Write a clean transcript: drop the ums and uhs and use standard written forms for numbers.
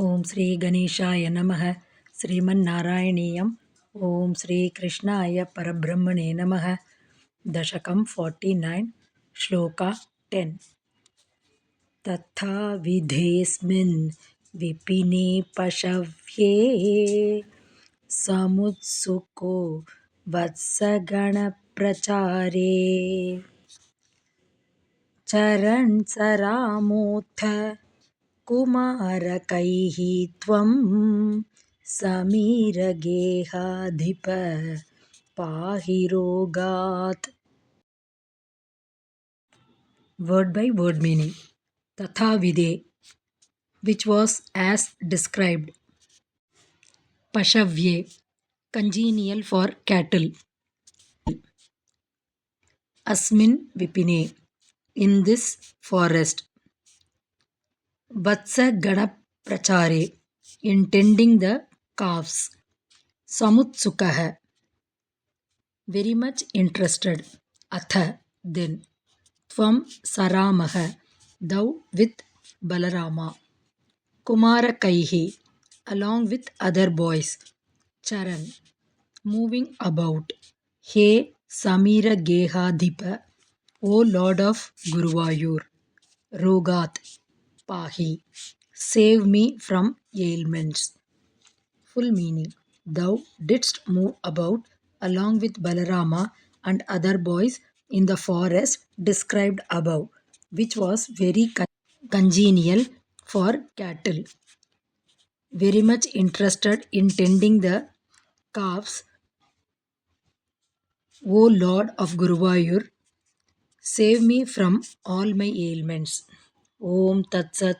ಓಂ ಶ್ರೀ ಗಣೇಶಾಯ ನಮಃ ಶ್ರೀಮನ್ನಾರಾಯಣೀಯಂ ಓಂ ಶ್ರೀ ಕೃಷ್ಣಾಯ ಪರಬ್ರಹ್ಮಣೇ ನಮಃ ದಶಕಂ 49 ಶ್ಲೋಕ 10 ತಥಾ ವಿಧೇಸ್ಮಿನ್ ವಿಪಿನೇ ಪಶವ್ಯೇ ಸಮುತ್ಸುಕೋ ವತ್ಸಗಣಪ್ರಚಾರೇ ಚರಣ್ ಸರಾಮೋತ್ಥ ಕುಮಾರಕೈಃ ತ್ವಂ ಸಮೀರಗೇಹಾಧಿಪ ಪಾಹಿ ರೋಗಾತ್. Word by word meaning. Tatha vide, which was as described. Pashavye, congenial for cattle. Asmin vipine, in this forest. Vatsa Gana Prachare, in tending the calves. Samutsukaha, very much interested. Atha, then. Tvam Saramaha, thou with Balarama. Kumarakaihi, along with other boys. Charan, moving about. He Samira Gehadhipa, O Lord of Guruvayur. Rogat, Pahi, save me from ailments. Full meaning. Thou didst move about along with Balarama and other boys in the forest described above, which was very congenial for cattle. Very much interested in tending the calves. O Lord of Guruvayur, save me from all my ailments. Om Tat Sat.